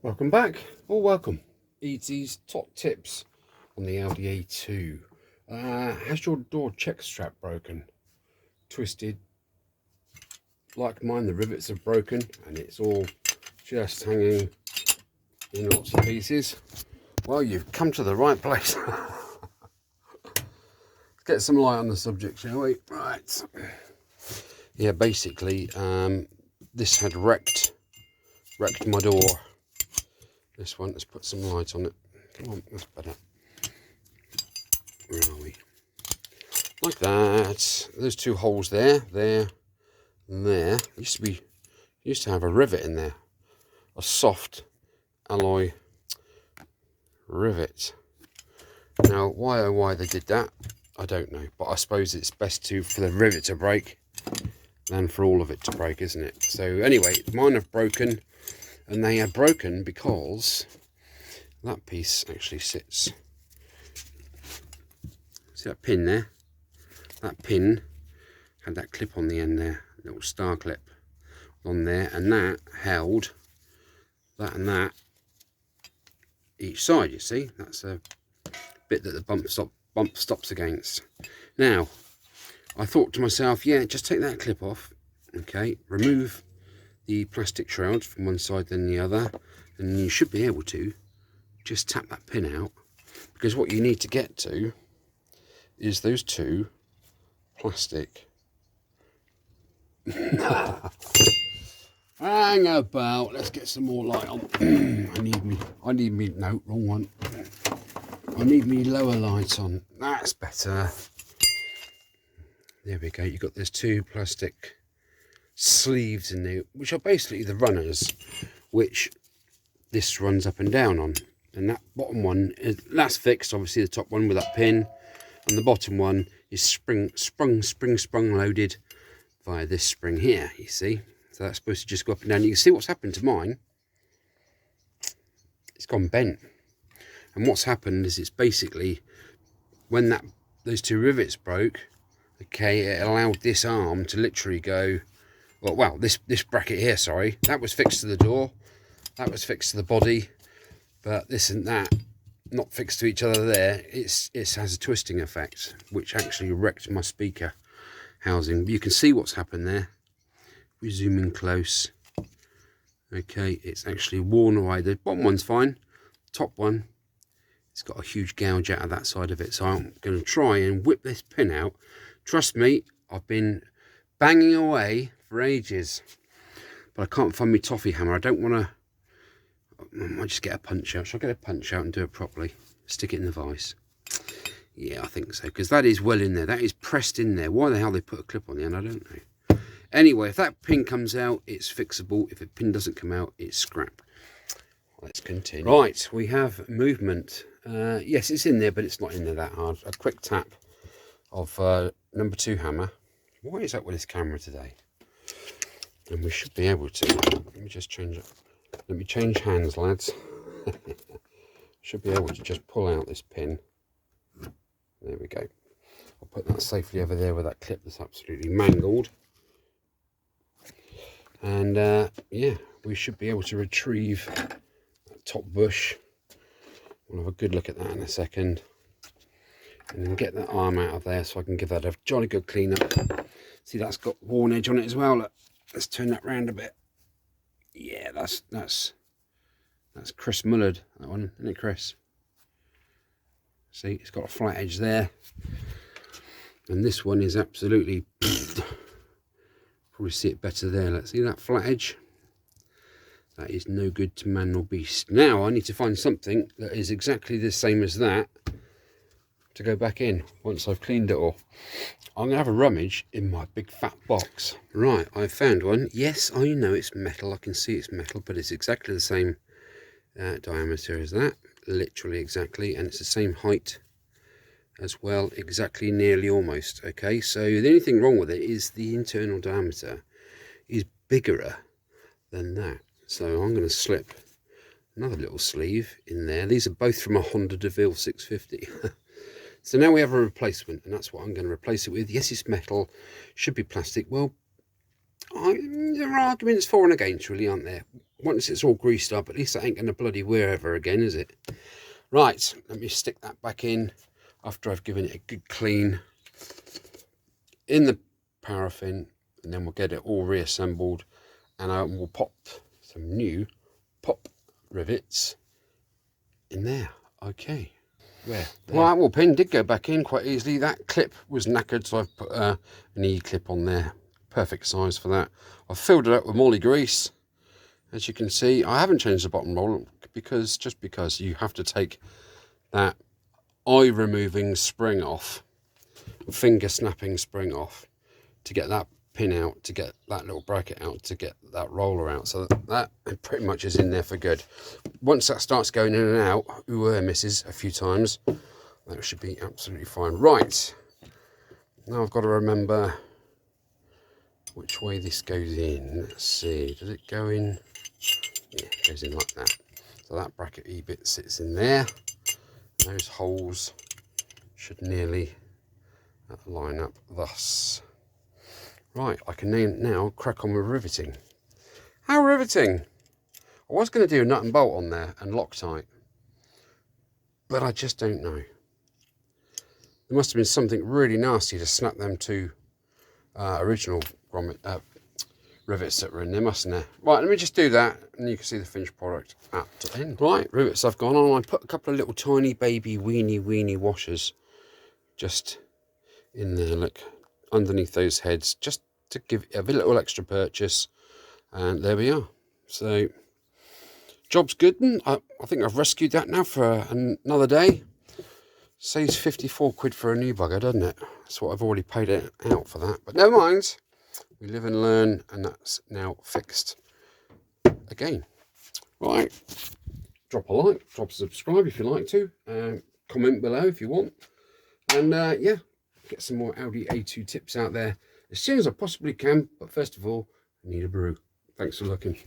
Welcome back, or welcome. ET's top tips on the Audi A2. Has your door check strap broken? Twisted? Like mine, the rivets are broken and it's all just hanging in lots of pieces. Well, you've come to the right place. Let's get some light on the subject, shall we? Right. Yeah, basically, this had wrecked my door. This one, let's put some light on it. Come on, that's better. Where are we? Like that. There's two holes there, and there. Used to have a rivet in there, a soft alloy rivet. Now, why oh why they did that, I don't know. But I suppose it's best for the rivet to break than for all of it to break, isn't it? So anyway, mine have broken. And they are broken because that piece actually sits. See that pin there? That pin had that clip on the end there, little star clip on there, and that held that and that each side. You see, that's a bit that the bump stops against. Now, I thought to myself, yeah, just take that clip off. Okay, remove the plastic shrouds from one side then the other, and you should be able to just tap that pin out, because what you need to get to is those two plastic hang about. Let's get some more light on. I need me no, wrong one. I need me lower light on. That's better. There we go. You've got those two plastic sleeves in there, which are basically the runners, which this runs up and down on. And that bottom one that's fixed, obviously the top one with that pin, and the bottom one is sprung loaded via this spring here, you see. So that's supposed to just go up and down. You can see what's happened to mine. It's gone bent, and what's happened is it's basically when those two rivets broke, okay, it allowed this arm to literally go. Well, this bracket here, sorry, that was fixed to the door, that was fixed to the body, but this and that, not fixed to each other there, it has a twisting effect, which actually wrecked my speaker housing. But you can see what's happened there. We zoom in close. Okay, it's actually worn away. The bottom one's fine, top one, it's got a huge gouge out of that side of it. So I'm going to try and whip this pin out. Trust me, I've been banging away for ages, but I can't find my toffee hammer. I don't want to. I might just get a punch out. Shall I get a punch out and do it properly? Stick it in the vise. Yeah, I think so, because that is well in there. That is pressed in there. Why the hell they put a clip on the end, I don't know. Anyway, if that pin comes out, it's fixable. If a pin doesn't come out, it's scrap. Let's continue. Right, we have movement. Yes, it's in there, but it's not in there that hard. A quick tap of number 2 hammer. What is up with this camera today? And we should be able to. Let me just change it. Let me change hands, lads. Should be able to just pull out this pin. There we go. I'll put that safely over there with that clip that's absolutely mangled. And yeah, we should be able to retrieve that top bush. We'll have a good look at that in a second. And then get that arm out of there so I can give that a jolly good clean up. See, that's got worn edge on it as well. Look, let's turn that round a bit. Yeah, that's Chris Mullard, that one, isn't it, Chris? See, it's got a flat edge there. And this one is absolutely, probably see it better there. Let's see that flat edge. That is no good to man nor beast. Now I need to find something that is exactly the same as that to go back in once I've cleaned it all. I'm gonna have a rummage in my big fat box. Right, I've found one. Yes, I know it's metal. I can see it's metal, but it's exactly the same diameter as that, literally exactly, and it's the same height as well, exactly, nearly, almost. Okay, so the only thing wrong with it is the internal diameter is bigger than that. So I'm going to slip another little sleeve in there. These are both from a Honda DeVille 650. So now we have a replacement, and that's what I'm going to replace it with. Yes, it's metal, should be plastic. Well, There are arguments for and against, really, aren't there? Once it's all greased up, at least that ain't going to bloody wear ever again, is it? Right, let me stick that back in after I've given it a good clean in the paraffin, and then we'll get it all reassembled, and we'll pop some new pop rivets in there. Okay. There. Right, well, pin did go back in quite easily. That clip was knackered, so I've put an E-clip on there. Perfect size for that. I've filled it up with moly grease. As you can see, I haven't changed the bottom roll because you have to take that eye removing spring off, finger snapping spring off, to get that pin out, to get that little bracket out, to get that roller out. So that pretty much is in there for good. Once that starts going in and out, misses a few times, that should be absolutely fine. Right, now I've got to remember which way this goes in. Let's see, does it go in? Yeah, it goes in like that. So that bracket bit sits in there. Those holes should nearly line up thus. Right, I can now crack on with riveting. How riveting? I was going to do a nut and bolt on there and Loctite, but I just don't know. There must have been something really nasty to snap them two original rivets that were in there, mustn't there? Right, let me just do that, and you can see the finished product at the end. Right, rivets I've gone on. I put a couple of little tiny baby weeny washers just in there, look, underneath those heads, just to give a little extra purchase. And there we are. So job's good, and I think I've rescued that now for another day. Saves 54 quid for a new bugger, doesn't it? That's what I've already paid it out for that, but never mind. We live and learn, and that's now fixed again. Right, drop a like, drop a subscribe if you like to, comment below if you want, and yeah, get some more Audi A2 tips out there as soon as I possibly can. But first of all, I need a brew. Thanks for looking.